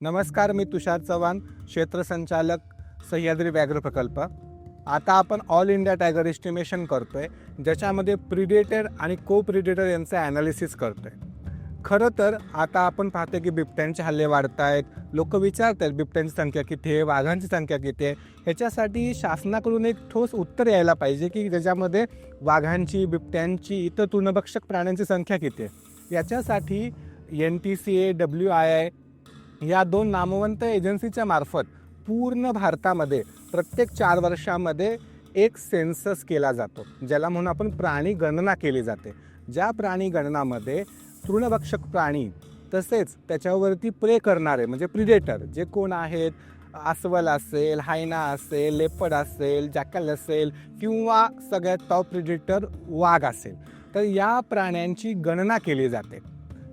नमस्कार, मी तुषार चव्हाण, क्षेत्रसंचालक सह्याद्री व्याघ्र प्रकल्प. आता आपण ऑल इंडिया टायगर एस्टिमेशन करतोय, ज्याच्यामध्ये प्रिडेटर आणि को प्रिडेटर यांचं ॲनालिसिस करतोय. खरं तर आता आपण पाहतोय की बिबट्यांचे हल्ले वाढत आहेत. लोक विचारत आहेत बिबट्यांची संख्या किती आहे, वाघांची संख्या किती आहे. ह्याच्यासाठी शासनाकडून एक ठोस उत्तर यायला पाहिजे की ज्याच्यामध्ये वाघांची, बिबट्यांची, इतर तृणभक्षक प्राण्यांची संख्या किती आहे. याच्यासाठी NTCA, WII या दोन नामवंत एजन्सीच्या मार्फत पूर्ण भारतामध्ये प्रत्येक 4 वर्षामध्ये एक सेन्सस केला जातो, ज्याला म्हणून आपण प्राणी गणना केली जाते. ज्या प्राणी गणनामध्ये तृणभक्षक प्राणी तसेच त्याच्यावरती प्रे करणारे म्हणजे प्रिडेटर जे कोण आहेत, अस्वल असेल, हायना असेल, लेपर्ड असेल, जॅकल असेल किंवा सगळ्यात टॉप प्रिडेटर वाघ असेल, तर या प्राण्यांची गणना केली जाते.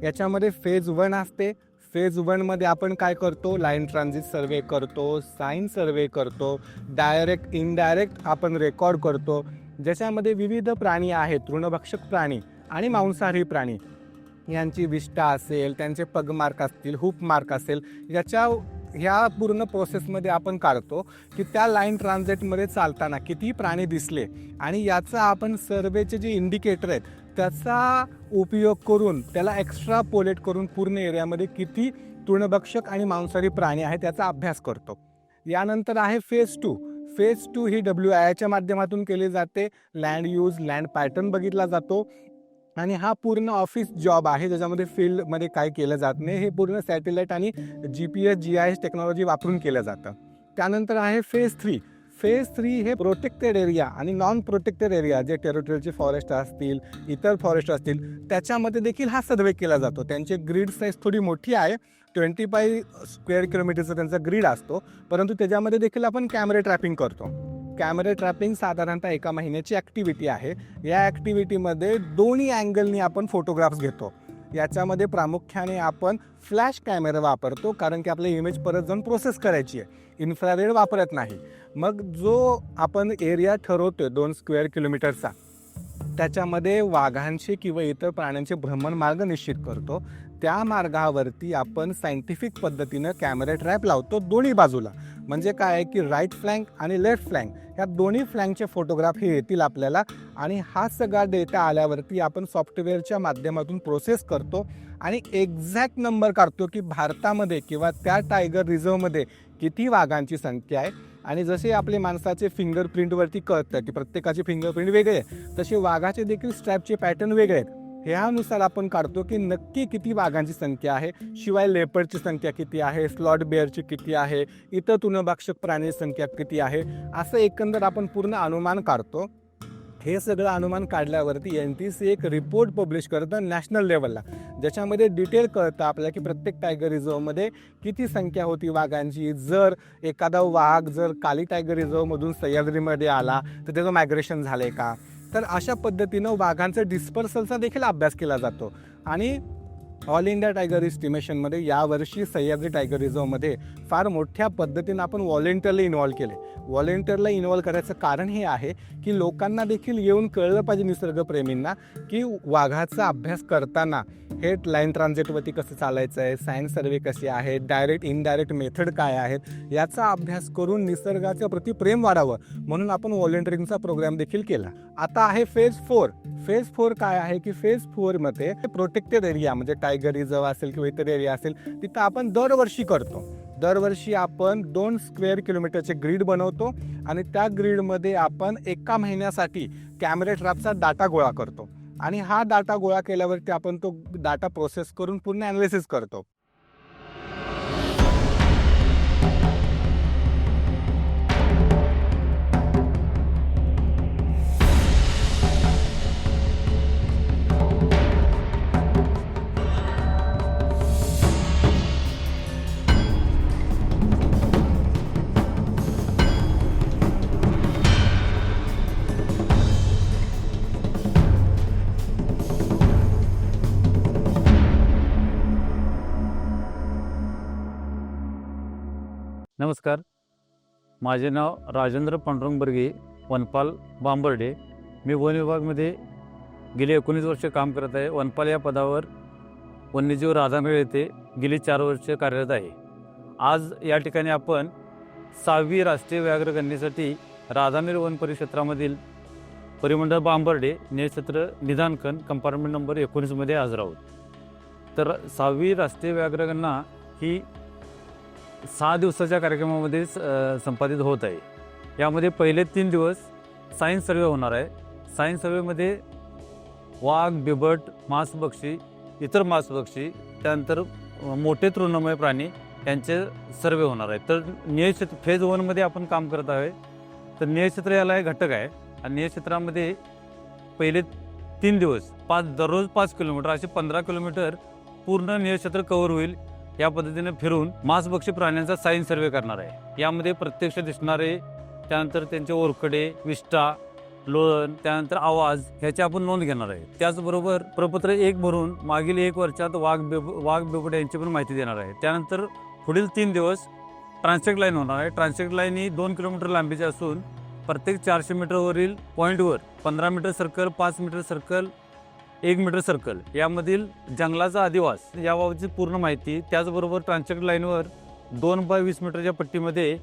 याच्यामध्ये फेज 1 असते. फेज 1मध्ये आपण काय करतो, लाईन ट्रान्झिट सर्वे करतो, साईन सर्वे करतो, डायरेक्ट इनडायरेक्ट आपण रेकॉर्ड करतो, ज्याच्यामध्ये विविध प्राणी आहेत, तृणभक्षक प्राणी आणि मांसाहारी प्राणी यांची विष्ठा असेल, त्यांचे पगमार्क असतील, हुप मार्क असेल, ह्या पूर्ण प्रोसेसमध्ये आपण काढतो की त्या लाईन ट्रान्झिटमध्ये चालताना किती प्राणी दिसले आणि याचा आपण सर्वेचे जे इंडिकेटर आहेत त्याचा उपयोग करून त्याला एक्स्ट्रापोलेट करून पूर्ण एरियामध्ये किती तृणभक्षक आणि मांसाहारी प्राणी आहेत याचा अभ्यास करतो. यानंतर आहे फेज 2. फेज 2 ही WIIच्या माध्यमातून केली जाते. लँड यूज, लँड पॅटर्न बघितला जातो आणि हा पूर्ण ऑफिस जॉब आहे, ज्याच्यामध्ये फील्डमध्ये काय केलं जात नाही. हे पूर्ण सॅटेलाईट आणि GPS, GIS टेक्नॉलॉजी वापरून केलं जातं. त्यानंतर आहे फेज 3. फेज 3 हे प्रोटेक्टेड एरिया आणि नॉन प्रोटेक्टेड एरिया जे टेरिटोरियलचे फॉरेस्ट असतील, इतर फॉरेस्ट असतील, त्याच्यामध्ये देखील हा सर्वे केला जातो. त्यांची ग्रीड साईज थोडी मोठी आहे, 25 स्क्वेअर किलोमीटरचा त्यांचा ग्रीड असतो, परंतु त्याच्यामध्ये देखील आपण कॅमेरे ट्रॅपिंग करतो. कॅमेरा ट्रॅपिंग साधारणतः 1 महिन्याची ॲक्टिव्हिटी आहे. या ॲक्टिव्हिटीमध्ये दोन्ही अँगलनी आपण फोटोग्राफ्स घेतो. याच्यामध्ये प्रामुख्याने आपण फ्लॅश कॅमेरा वापरतो, कारण की आपल्या इमेज परत जाऊन प्रोसेस करायची आहे. इन्फ्रारेड वापरत नाही. मग जो आपण एरिया ठरवतोय 2 स्क्वेअर किलोमीटरचा, त्याच्यामध्ये वाघांचे किंवा इतर प्राण्यांचे भ्रमण मार्ग निश्चित करतो. त्या मार्गावरती आपण सायंटिफिक पद्धतीनं कॅमेरा ट्रॅप लावतो दोन्ही बाजूला. म्हणजे काय आहे की राईट फ्लँक आणि लेफ्ट फ्लँक ह्या दोन्ही फ्लँकचे फोटोग्राफ हे येतील आपल्याला आणि हा सगळा डेटा आल्यावरती आपण सॉफ्टवेअरच्या माध्यमातून प्रोसेस करतो आणि एक्झॅक्ट नंबर काढतो की भारतामध्ये किंवा त्या टायगर रिझर्वमध्ये किती वाघांची संख्या आहे. आणि जसे आपले माणसाचे फिंगरप्रिंटवरती कळतं की प्रत्येकाचे फिंगरप्रिंट वेगळे आहे, तसे वाघाचे देखील स्ट्रॅपचे पॅटर्न वेगळे आहेत. ह्यानुसार आपण काढतो की नक्की किती वाघांची संख्या आहे. शिवाय लेपर्डची संख्या किती आहे, स्लॉट बेअरची किती आहे, इतर तृणभक्षक प्राण्यांची संख्या किती आहे, असं एकंदर आपण पूर्ण अनुमान काढतो. हे सगळं अनुमान काढल्यावरती NTC एक रिपोर्ट पब्लिश करतं नॅशनल लेवलला, ज्याच्यामध्ये डिटेल कळतं आपल्याला की प्रत्येक टायगर रिझर्वमध्ये किती संख्या होती वाघांची. जर एखादा वाघ जर काली टायगर रिझर्वमधून सह्याद्रीमध्ये आला तर त्याचं मायग्रेशन झालं आहे का, तर अशा पद्धतीनं वाघांचं डिस्पर्सलचा देखील अभ्यास केला जातो. आणि ऑल इंडिया टायगर एस्टिमेशनमध्ये यावर्षी सह्याद्री टायगर रिझर्वमध्ये फार मोठ्या पद्धतीनं आपण व्हॉलेंटिअरला इन्व्हॉल्व केले. व्हॉलेंटिअरला इन्व्हॉल्व करायचं कारण हे आहे की लोकांना देखील येऊन कळलं पाहिजे, निसर्गप्रेमींना, की वाघाचा अभ्यास करताना हे लाईन ट्रान्झिटवरती कसं चालायचं आहे, सायन्स सर्वे कसे आहेत, डायरेक्ट इनडायरेक्ट मेथड काय आहेत, याचा अभ्यास करून निसर्गाच्या प्रति प्रेम वाढावं म्हणून आपण व्हॉलेंटिअरिंगचा प्रोग्राम देखील केला. आता आहे फेज 4. फेज 4 काय आहे की फेज 4मध्ये प्रोटेक्टेड एरिया म्हणजे टायगर रिझर्व असेल किंवा इतर एरिया असेल, तिथं आपण दरवर्षी करतो. दरवर्षी आपण 2 स्क्वेअर किलोमीटरचे ग्रीड बनवतो आणि त्या ग्रीडमध्ये आपण 1 महिन्यासाठी कॅमेरा ट्रॅपचा डाटा गोळा करतो आणि हा डाटा गोळा केल्यावरती आपण तो डाटा प्रोसेस करून पूर्ण ॲनालिसिस करतो. नमस्कार, माझे नाव राजेंद्र पांडुरंग बर्गे, वनपाल बांबर्डे. मी वन विभागमध्ये गेली 19 वर्ष काम करत आहे. वनपाल या पदावर वन्यजीव राधानगरी येथे गेली 4 वर्ष कार्यरत आहे. आज या ठिकाणी आपण 6वी राष्ट्रीय व्याघ्र गणनेसाठी राधानगरी वन परिक्षेत्रामधील परिमंडळ बांबर्डे नियतक्षेत्र निदानकन कंपार्टमेंट नंबर 19 मध्ये हजर आहोत. तर 6वी राष्ट्रीय व्याघ्र गणना ही 6 दिवसाच्या कार्यक्रमामध्ये संपादित होत आहे. यामध्ये पहिले 3 दिवस सायन्स सर्वे होणार आहे. सायन्स सर्वेमध्ये वाघ, बिबट, मांसभक्षी, इतर मांसभक्षी, त्यानंतर मोठे तृणमय प्राणी यांचे सर्वे होणार आहे. तर नियतक्षेत्र फेज 1मध्ये आपण काम करत आहे. तर नियतक्षेत्र याला एक घटक आहे आणि नियतक्षेत्रामध्ये पहिले 3 दिवस दररोज 5 किलोमीटर असे 15 किलोमीटर पूर्ण नियतक्षेत्र कव्हर होईल. या पद्धतीने फिरून मांसभक्षी प्राण्यांचा सायन्स सर्वे करणार आहे. यामध्ये प्रत्यक्ष दिसणारे, त्यानंतर त्यांचे ओरखडे, विष्ठा, लोळण, त्यानंतर आवाज ह्याची आपण नोंद घेणार आहे. त्याचबरोबर प्रपत्र 1 भरून मागील 1 वर्षात वाघ, बिबट यांची पण माहिती देणार आहे. त्यानंतर पुढील 3 दिवस ट्रान्सजेक्ट लाईन होणार आहे. ट्रान्सजेक्ट लाईन ही 2 किलोमीटर लांबीची असून प्रत्येक 400 मीटरवरील पॉईंटवर 15 metre circle, 5 metre circle, 1 metre circle यामधील जंगलाचा अधिवास याबाबतची पूर्ण माहिती, त्याचबरोबर ट्रान्सजेक्ट लाईनवर 2 बाय 20 मीटरच्या पट्टीमध्ये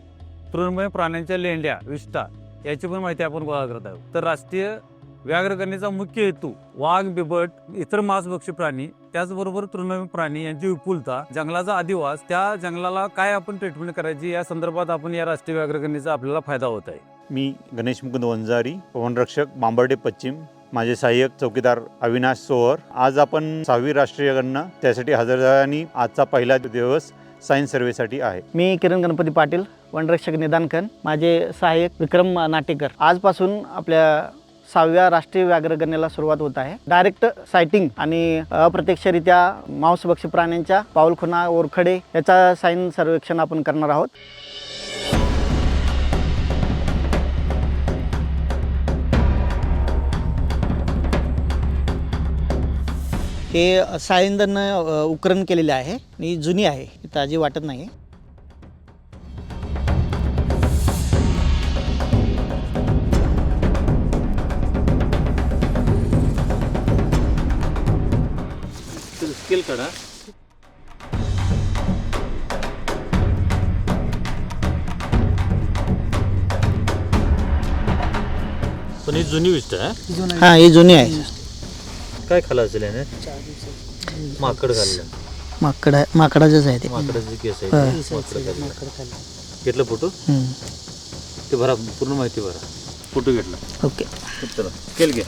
तृणमय प्राण्यांच्या लेंड्या, विष्ठा याची पण माहिती आपण गोळा करत आहोत. तर राष्ट्रीय व्याघ्र गणनेचा मुख्य हेतू वाघ, बिबट, इतर मांसभक्षी प्राणी, त्याचबरोबर तृणमय प्राणी यांची विपुलता, जंगलाचा अधिवास, त्या जंगलाला काय आपण ट्रीटमेंट करायची या संदर्भात आपण या राष्ट्रीय व्याघ्र गणनेचा आपल्याला फायदा होत आहे. मी गणेश मुकुंद वंजारी, वनरक्षक, बांबर्डे पश्चिम. माझे सहाय्यक चौकीदार अविनाश सोहर. आज आपण 6वी राष्ट्रीय गणना त्यासाठी हजर आहे आणि आजचा पहिला दिवस सायन्स सर्वेसाठी आहे. मी किरण गणपती पाटील, वनरक्षक निदानकन. माझे सहाय्यक विक्रम नाटेकर. आजपासून आपल्या 6व्या राष्ट्रीय व्याघ्र गणनेला सुरुवात होत आहे. डायरेक्ट सायटिंग आणि अप्रत्यक्षरित्या मांसभक्षी प्राण्यांच्या पाऊलखुणा, ओरखडे याचा सायन्स सर्वेक्षण आपण करणार आहोत. हे सायंदनं उकरण केलेले आहे आणि जुनी आहे, ताजी वाटत नाही. स्केल काढा. पण ही जुनी विष्ठा आहे. हां, ही जुनी आहे. काय खाल्लं असेल याने? माकड खाल्लं. माकडाचंच आहे ते. माकडाचे केस आहे. माकड खाल्लं. घेतलं फोटो? ते भरा, पूर्ण माहिती भरा. फोटो घेतला. ओके, चला स्केल घ्या.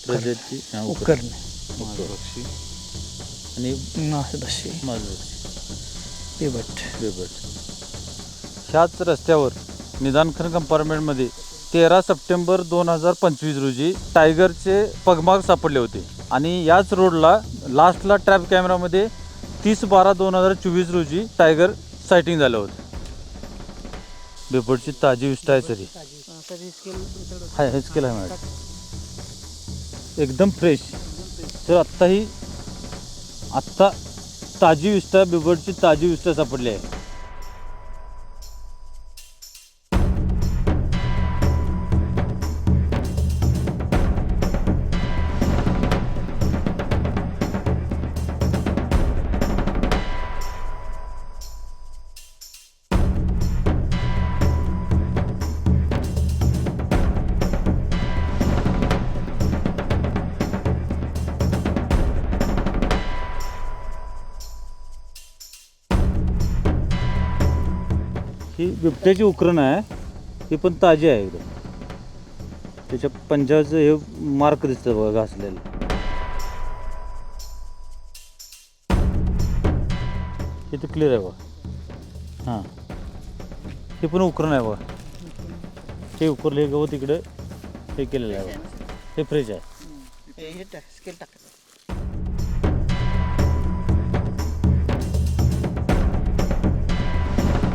प्रजाती उकरण मांसभक्षी आणि मांसभक्षी, बिबट. ह्याच रस्त्यावर निदानखन कंपार्टमेंटमध्ये 13 सप्टेंबर 2025 रोजी टायगरचे पगमार्क सापडले होते आणि याच रोडला लास्टला ट्रॅप कॅमेरामध्ये 30/12/2024 रोजी टायगर सायटिंग झालं होतं. बिबटची ताजी विष्ठा आहे सरी. हाय, हेच केलं आहे मॅडम, एकदम फ्रेश. तर आत्ता ताजी विष्ठा, बिबटची ताजी विष्ठा सापडली आहे. ही बिबट्याची उकरण आहे. ही पण ताजी आहे एकदम. त्याच्या पंजाचं हे मार्क दिसतं बघा, घासलेलं. हे तर क्लिअर आहे बघा. हां, हे पण उकरण आहे बघा. हे उकरले गवत इकडे हे केलेलं आहे बघा. हे फ्रेश आहे.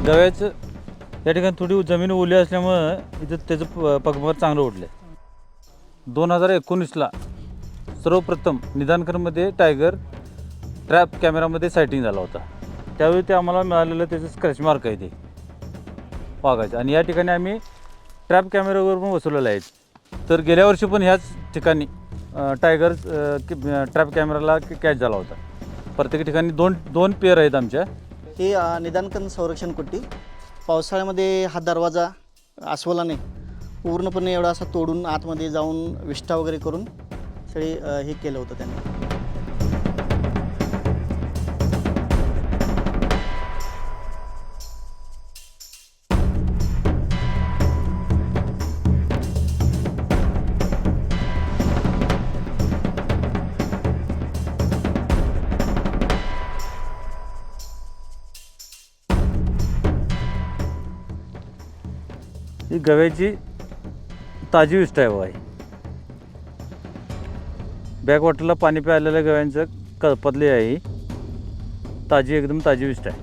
गव्याचं या ठिकाणी थोडी जमीन ओली असल्यामुळं इथं त्याचं पगमार्क चांगलं उठलं. 2019ला सर्वप्रथम निदानकरमध्ये टायगर ट्रॅप कॅमेरामध्ये सायटिंग झाला होता. त्यावेळी ते आम्हाला मिळालेलं त्याचं स्क्रॅच मार्क आहे ते वाघाचे. आणि या ठिकाणी आम्ही ट्रॅप कॅमेऱ्यावर पण बसवलेलं आहे. तर गेल्या वर्षी पण ह्याच ठिकाणी टायगर ट्रॅप कॅमेराला कॅच झाला होता. प्रत्येक ठिकाणी दोन पेअर आहेत आमच्या. ही निदानकन संरक्षण कुट्टी पावसाळ्यामध्ये हा दरवाजा अस्वलाने पूर्णपणे एवढा असा तोडून आतमध्ये जाऊन विष्ठा वगैरे करून सगळी हे केलं होतं त्यांनी. ही गव्याची ताजी विष्ठा आहे बघा. बॅकवॉटरला पाणी प्यायलेल्या गव्यांचं कळपातली आहे ही. ताजी एकदम ताजी विष्ठा आहे.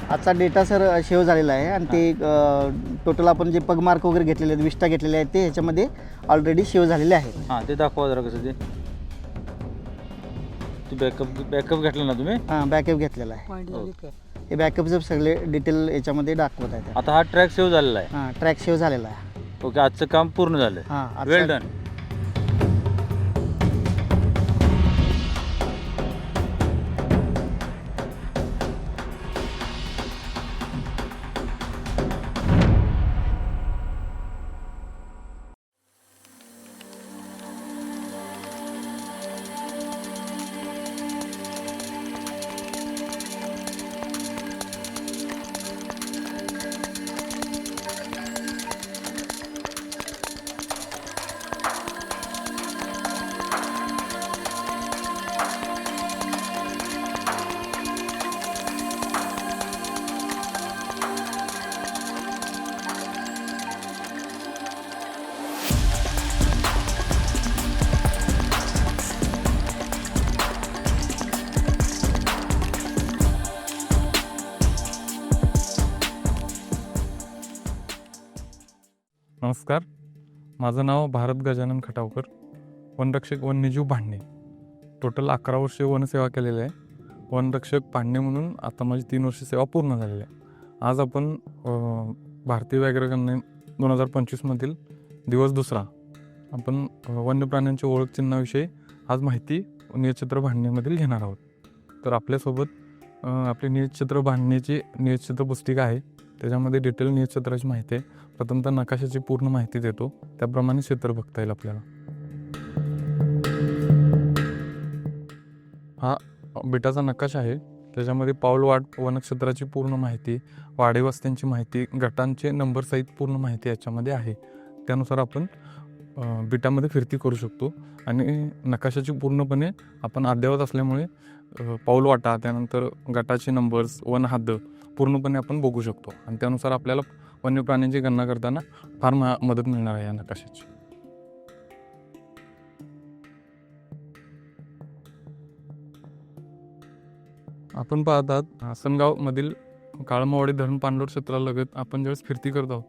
आजचा डेटा सर सेव्ह झालेला आहे आणि ते टोटल आपण जे पगमार्क वगैरे घेतलेले आहेत, विष्ठा घेतलेले आहेत ते ह्याच्यामध्ये ऑलरेडी सेव्ह झालेले आहेत. हां ते दाखवा जरा कसं ते बॅकअप घेतलं ना तुम्ही. हां बॅकअप घेतलेला आहे. हे बॅकअपचे सगळे डिटेल याच्यामध्ये दाखवत आहेत. आता हा ट्रॅक सेव्ह झालेला आहे. हां ट्रॅक सेव्ह झालेला आहे. ओके, आजचं काम पूर्ण झालं. हां वेल डन. नमस्कार, माझं नाव भारत गजानन खटावकर, वनरक्षक वन्यजीव भांडणे. टोटल 11 वर्षे वनसेवा केलेली आहे. वनरक्षक भांडणे म्हणून आता माझी 3 वर्ष सेवा पूर्ण झालेली आहे. आज आपण भारतीय व्याघ्र गणने 2025मधील दिवस दुसरा आपण वन्य प्राण्यांच्या ओळख चिन्हाविषयी आज माहिती नियतचित्र भांडणीमधील घेणार आहोत. तर आपल्यासोबत आपली नियतचित्र भांडणीची नियतचित्र पुस्तिका आहे. त्याच्यामध्ये डिटेल नियतचित्राची माहिती आहे. प्रथमतः नकाशाची पूर्ण माहिती देतो, त्याप्रमाणे चित्र बघता येईल आपल्याला. हा बिटाचा नकाशा आहे. त्याच्यामध्ये पाऊलवाट वनक्षेत्राची पूर्ण माहिती, वाडेवस्त्यांची माहिती, गटांचे नंबर सहित पूर्ण माहिती याच्यामध्ये आहे. त्यानुसार आपण बिटामध्ये फिरती करू शकतो. आणि नकाशाची पूर्णपणे आपण अद्ययावत असल्यामुळे पाऊलवाटा, त्यानंतर गटाचे नंबर्स, वन हद्द पूर्णपणे आपण बघू शकतो. आणि त्यानुसार आपल्याला वन्य प्राण्यांची गणना करताना फार मदत मिळणार आहे या नकाशाची. आपण पाहत आहात आसनगावमधील काळमावाडी धरण पाणलोट क्षेत्रालगत आपण ज्यावेळेस फिरती करत आहोत,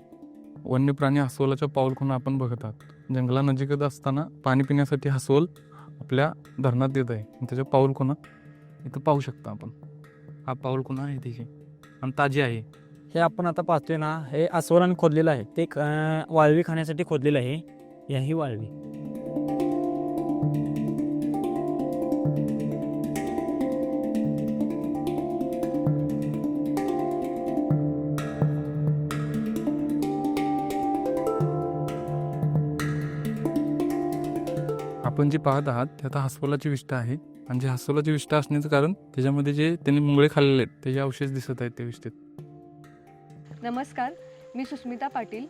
वन्य प्राणी अस्वलाच्या पाऊलखुणा आपण बघत आहात. जंगलानजीकच असताना पाणी पिण्यासाठी अस्वल आपल्या धरणात येत आहे. त्याच्या पाऊलखुणा इथं पाहू शकता आपण. हा पाऊलखुणा आहे तिथे आणि ताजी आहे. हे आपण आता पाहतोय ना, हे अस्वलाने खोदलेलं आहे. ते वाळवी खाण्यासाठी खोदलेलं आहे. याही वाळवी. आपण जे पाहत आहात ते आता अस्वलाची विष्ठा आहे. आणि जे अस्वलाची विष्ठा असण्याचं कारण त्याच्यामध्ये जे त्यांनी मुंगळे खाल्लेले आहेत त्याचे अवशेष दिसत आहेत त्या विष्ठेत. नमस्कार, मी सुस्मिता पाटील.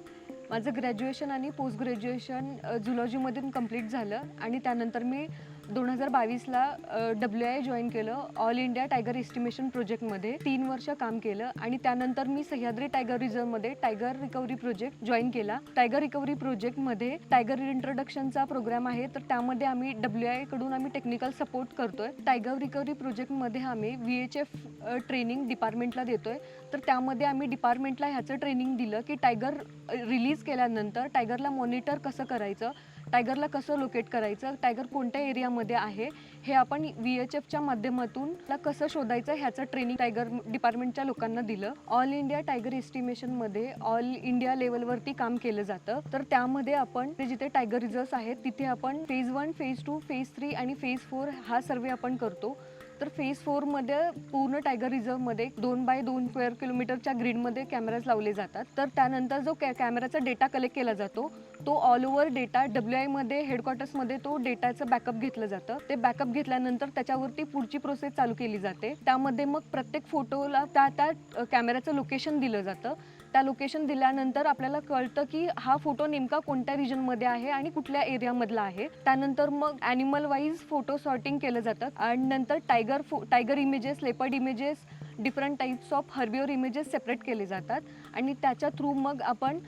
माझं ग्रॅज्युएशन आणि पोस्ट ग्रॅज्युएशन झुलॉजीमधून कंप्लीट झालं आणि त्यानंतर मी 2022ला WI जॉईन केलं ऑल इंडिया टायगर एस्टिमेशन प्रोजेक्टमध्ये 3 वर्ष काम केलं आणि त्यानंतर मी सह्याद्री टायगर रिझर्वमध्ये टायगर रिकव्हरी प्रोजेक्ट जॉईन केला. टायगर रिकव्हरी प्रोजेक्टमध्ये टायगर इंट्रोडक्शनचा प्रोग्राम आहे, तर त्यामध्ये आम्ही WI कडून आम्ही टेक्निकल सपोर्ट करतोय. टायगर रिकव्हरी प्रोजेक्टमध्ये आम्ही VHF ट्रेनिंग डिपार्टमेंटला देतोय. तर त्यामध्ये आम्ही डिपार्टमेंटला ह्याचं ट्रेनिंग दिलं की टायगर रिलीज केल्यानंतर टायगरला मॉनिटर कसं करायचं, टायगरला कसं लोकेट करायचं, टायगर कोणत्या एरियामध्ये आहे हे आपण VHFच्या माध्यमातून कसं शोधायचं ह्याचं ट्रेनिंग टायगर डिपार्टमेंटच्या लोकांना दिलं. ऑल इंडिया टायगर एस्टिमेशनमध्ये ऑल इंडिया लेवलवरती काम केलं जातं. तर त्यामध्ये आपण जिथे टायगर रिझर्व्स आहेत तिथे आपण फेज 1, फेज 2, फेज 3 आणि फेज 4 हा सर्वे आपण करतो. तर फेज 4मध्ये पूर्ण टायगर रिझर्वमध्ये 2x2 स्क्वेअर किलोमीटरच्या ग्रीडमध्ये कॅमेराज लावले जातात. तर त्यानंतर जो कॅमेराचा डेटा कलेक्ट केला जातो तो ऑल ओव्हर डेटा WIमध्ये हेडक्वार्टर्समध्ये तो डेटाचं बॅकअप घेतलं जातं. ते बॅकअप घेतल्यानंतर त्याच्यावरती पुढची प्रोसेस चालू केली जाते. त्यामध्ये मग प्रत्येक फोटोला त्या कॅमेराचं लोकेशन दिलं जातं. त्या लोकेशन दिल्यानंतर आपल्याला कळतं की हा फोटो नेमका कोणत्या रिजनमध्ये आहे आणि कुठल्या एरियामधला आहे. त्यानंतर मग ॲनिमल वाईज फोटो सॉर्टिंग केलं जातं आणि नंतर tiger images, leopard images, different types of herbivore images separate केले जातात आणि त्याच्या थ्रू मग आपण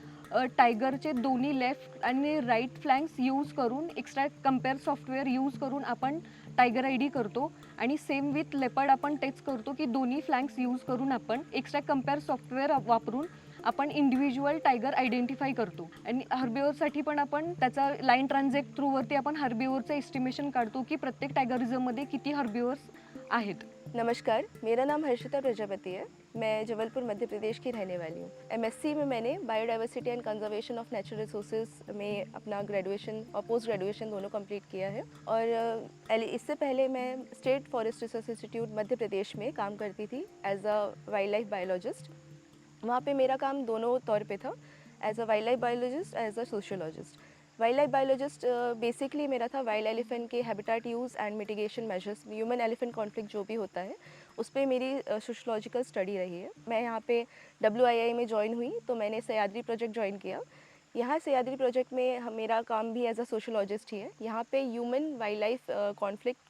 टायगरचे दोन्ही लेफ्ट आणि राईट फ्लँक्स यूज करून एक्स्ट्रा कम्पेअर सॉफ्टवेअर यूज करून आपण टायगर ID करतो आणि सेम विथ लेपर्ड आपण तेच करतो की दोन्ही फ्लँक्स यूज करून आपण एक्स्ट्रा कम्पेअर सॉफ्टवेअर वापरून आपण इंडिव्हिज्युअल टायगर आयडेंटिफाय करतो. आणि हर्बिओरसाठी पण आपण त्याचा लाईन ट्रान्झॅक्ट थ्रूवरती आपण हर्बिओरचं एस्टिमेशन काढतो की प्रत्येक टायगर रिझर्वमध्ये किती हर्बिओर्स आहेत. नमस्कार, मेरा नाम हर्षिता प्रजापति है. मैं जबलपुर मध्य प्रदेश की रहने वाली हूँ. MSc में मैंने biodiversity and conservation of natural resources में अपना ग्रेजुएशन और पोस्ट ग्रेजुएशन दोनों कंप्लीट किया है. और इससे पहले मैं state forest research institute Madhya Pradesh में काम करती थी as a wildlife biologist. वहाँ पे मेरा काम दोनों तौर पे था, as a wildlife biologist, as a sociologist. Wildlife biologist basically मेरा था वाइल्ड एलिफेंट के habitat use and mitigation measures, human elephant conflict जो भी होता है उस पर मेरी सोशोलॉजिकल स्टडी रही है. मैं यहाँ पे WII में ज्वाइन हुई तो मैंने सह्याद्री प्रोजेक्ट ज्वाइन किया. यहाँ सह्याद्री प्रोजेक्ट में मेरा काम भी एज अ सोशोलॉजिस्ट ही है. यहाँ पे ह्यूमन वाइल्ड लाइफ कॉन्फ्लिक्ट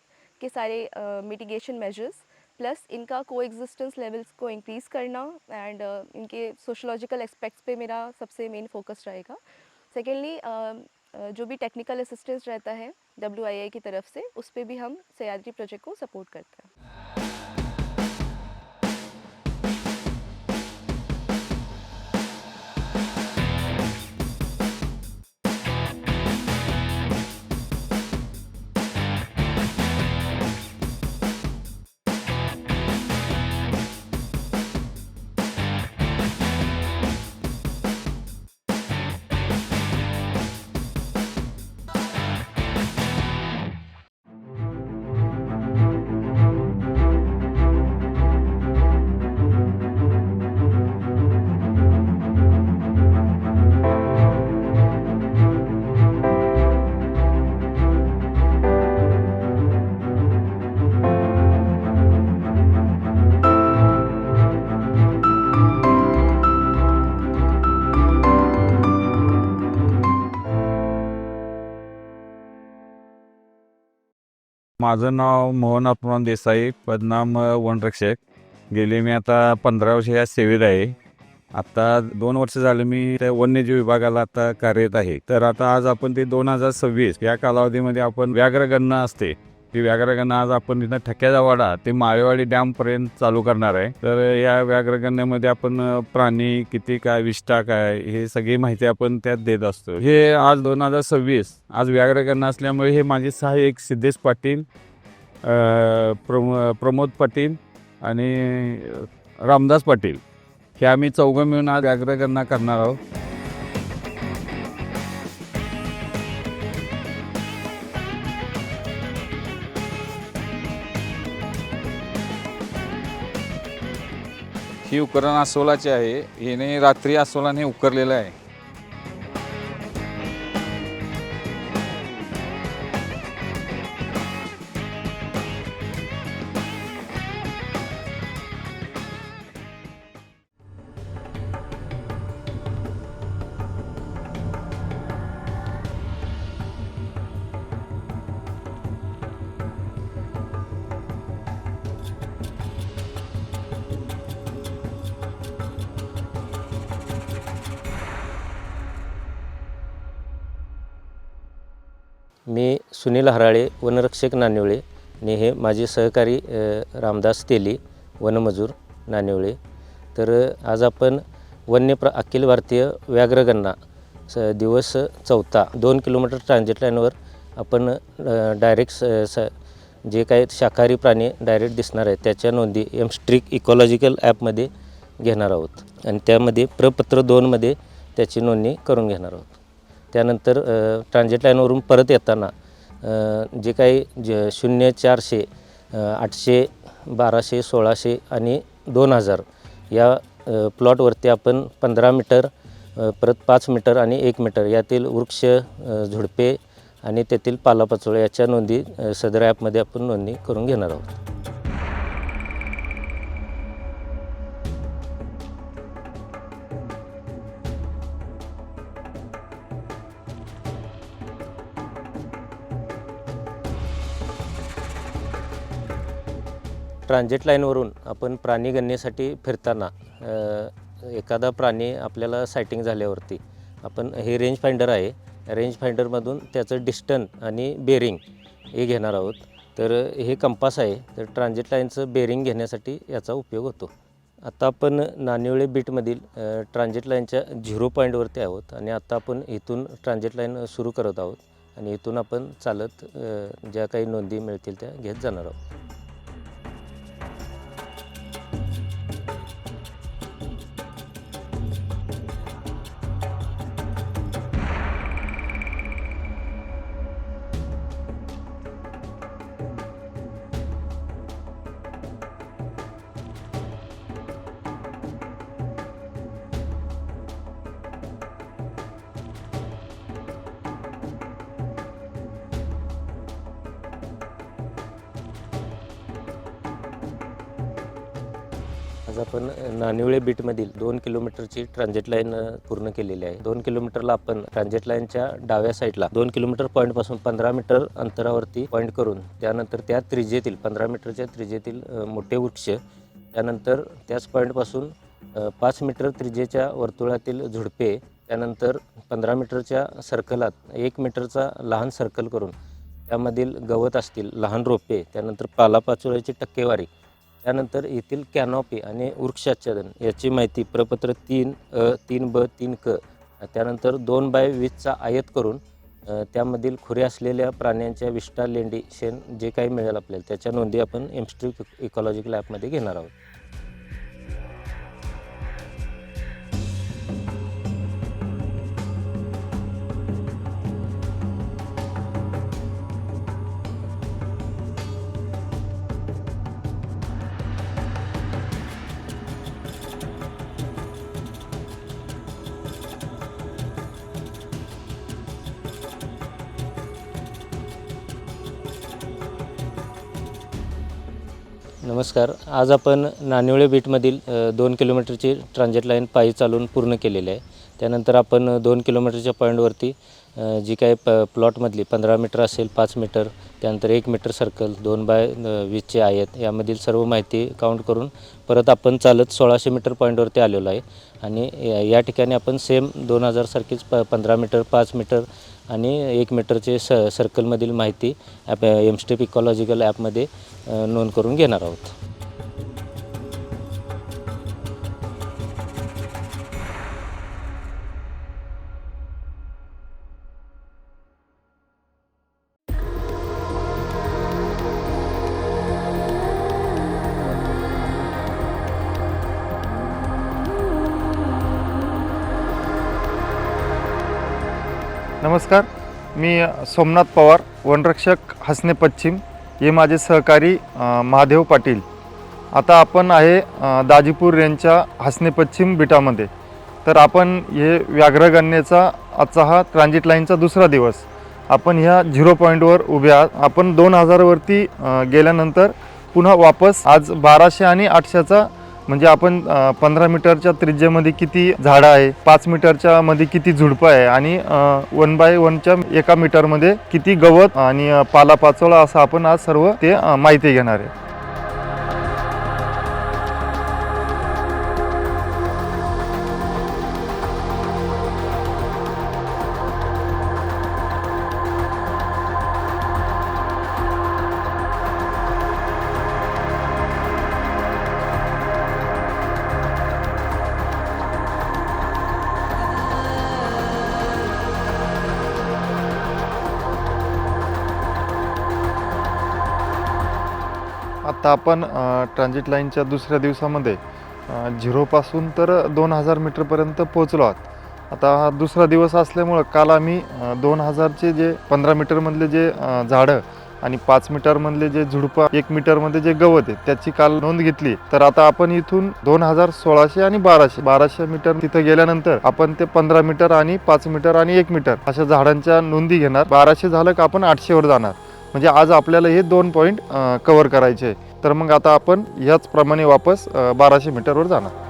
के सारे मिटिगेशन मेजर्स प्लस इनका को एग्जिस्टेंस लेवल्स को इंक्रीज़ करना एंड इनके सोशोलॉजिकल एस्पेक्ट्स पे मेरा सबसे मेन फोकस रहेगा. सेकेंडली जो भी टेक्निकल असिस्टेंस रहता है WII की तरफ से उस पर भी हम सह्याद्री प्रोजेक्ट को सपोर्ट करते हैं. माझं नाव मोहन अपमान देसाई, पदनाम वनरक्षक. गेले मी आता 15 वर्ष या सेवेत आहे. आता 2 वर्ष झाले मी त्या वन्यजीव विभागाला आता कार्यरत आहे. तर आता आज आपण ते 2026 या कालावधीमध्ये आपण व्याघ्रगणना असते ती व्याघ्रगणना आज आपण इथं ठक्याचा वाडा ते माळेवाडी डॅमपर्यंत चालू करणार आहे. तर या व्याघ्रगणनेमध्ये आपण प्राणी किती काय, विष्ठा काय, हे सगळी माहिती आपण त्यात देत असतो. हे आज 2026 आज व्याघ्रगणना असल्यामुळे हे माझे सहाय्यक सिद्धेश पाटील, प्रमोद पाटील आणि रामदास पाटील हे आम्ही चौघं मिळून आज व्याघ्रगणना करणार आहोत. ही उकरण अस्वलाची आहे. हिने रात्री अस्वलाने उकरलेलं आहे. मी सुनील हराळे, वनरक्षक नानिवळे आणि हे माझे सहकारी रामदास तेली, वनमजूर नानिवळे. तर आज आपण अखिल भारतीय व्याघ्रगणना दिवस 4 2 किलोमीटर ट्रान्झिट लाईनवर आपण डायरेक्ट जे काही शाकाहारी प्राणी डायरेक्ट दिसणार आहेत त्याच्या नोंदी एमस्ट्रिक इकॉलॉजिकल ॲपमध्ये घेणार आहोत आणि त्यामध्ये प्रपत्र 2मध्ये त्याची नोंदणी करून घेणार आहोत. त्यानंतर ट्रान्झिट लाईनवरून परत येताना जे काही 0, 400, 800, 1200, 1600 आणि 2000 या प्लॉटवरती आपण 15 मीटर, परत 5 मीटर आणि 1 मीटर यातील वृक्ष, झुडपे आणि तेथील पालापाचोळे याच्या नोंदी सदर ॲपमध्ये आपण नोंदणी करून घेणार आहोत. ट्रान्झिट लाईनवरून आपण प्राणी गणनेसाठी फिरताना एखादा प्राणी आपल्याला सायटिंग झाल्यावरती आपण हे रेंज फाइंडर आहे, रेंज फाइंडरमधून त्याचं डिस्टन्स आणि बेरिंग हे घेणार आहोत. तर हे कंपास आहे, तर ट्रान्झिट लाईनचं बेरिंग घेण्यासाठी याचा उपयोग होतो. आता आपण नानिवळे बीटमधील ट्रान्झिट लाईनच्या 0 पॉईंटवरती आहोत आणि आता आपण इथून ट्रान्झिट लाईन सुरू करत आहोत आणि इथून आपण चालत ज्या काही नोंदी मिळतील त्या घेत जाणार आहोत. आज आपण नानिवळे बीटमधील 2 किलोमीटरची ट्रान्झिट लाईन पूर्ण केलेली आहे. 2 किलोमीटरला आपण ट्रान्झिट लाईनच्या डाव्या साईडला 2 किलोमीटर पॉईंटपासून 15 मीटर अंतरावरती पॉईंट करून त्यानंतर त्या त्रिज्येतील 15 मीटरच्या त्रिज्येतील मोठे वृक्ष, त्यानंतर त्याच पॉईंटपासून 5 मीटर त्रिज्येच्या वर्तुळातील झुडपे, त्यानंतर 15 मीटरच्या सर्कलात 1 मीटरचा लहान सर्कल करून त्यामधील गवत असतील, लहान रोपे, त्यानंतर पालापाचोळ्याची टक्केवारी, त्यानंतर येथील कॅनॉपी आणि वृक्षाच्छादन याची माहिती प्रपत्र 3A, 3B, 3C, त्यानंतर 2x20चा आयत करून त्यामधील खुरे असलेल्या प्राण्यांच्या विष्ठा, लेंडी, शेण जे काही मिळेल आपल्याला त्याच्या नोंदी आपण एमस्ट्रिक इकॉलॉजिकल ॲपमध्ये घेणार आहोत. नमस्कार. आज आपण नानिवळे बीटमधील 2 किलोमीटरची ट्रान्झिट लाईन पायी चालून पूर्ण केलेली आहे. त्यानंतर आपण 2 किलोमीटरच्या पॉईंटवरती जी काही प्लॉटमधली 15 मीटर असेल, 5 मीटर, त्यानंतर 1 मीटर सर्कल, 2x20चे आयत यामधील सर्व माहिती काउंट करून परत आपण चालत 1600 मीटर पॉईंटवरती आलेलो आहे. आणि या ठिकाणी आपण सेम 2000 सारखीच 15 मीटर, 5 मीटर आणि 1 मीटरचे सर्कलमधील माहिती एमस्ट्रिक इकॉलॉजिकल ॲपमध्ये नोंद करून घेणार आहोत. नमस्कार, मी सोमनाथ पवार, वनरक्षक हसने पश्चिम. हे माझे सहकारी महादेव पाटील. आता आपण आहे दाजीपूर रेंजच्या हसने पश्चिम बिटामध्ये. तर आपण हे व्याघ्रगणनेचा आजचा हा ट्रान्झिट लाईनचा दुसरा दिवस. आपण ह्या 0 पॉईंटवर उभे आहात. आपण 2000वरती गेल्यानंतर पुन्हा वापस आज 1200 आणि 800चा म्हणजे आपण 15 मीटरच्या त्रिज्येमध्ये किती झाडं आहे, 5 मीटरच्या मध्ये किती झुडपं आहे आणि 1x1च्या 1 मीटरमध्ये किती गवत आणि पालापाचोळा असं आपण आज सर्व ते माहिती घेणार आहे. आता आपण ट्रान्झिट लाईनच्या दुसऱ्या दिवसामध्ये झिरोपासून तर 2000 मीटरपर्यंत पोहोचलो आहोत. आता हा दुसरा दिवस असल्यामुळं काल आम्ही 2000चे जे 15 मीटरमधले जे झाडं आणि 5 मीटरमधले जे झुडपं, 1 मीटरमध्ये जे गवत आहे त्याची काल नोंद घेतली. तर आता आपण इथून 2100 आणि 1200 मीटर तिथं गेल्यानंतर आपण ते 15 मीटर आणि 5 मीटर आणि 1 मीटर अशा झाडांच्या नोंदी घेणार. 1200 झालं का आपण 800 वर जाणार. म्हणजे आज आपल्याला हे 2 पॉईंट कव्हर करायचे. तर मग आता आपण ह्याचप्रमाणे वापस 1200 मीटरवर जाणार.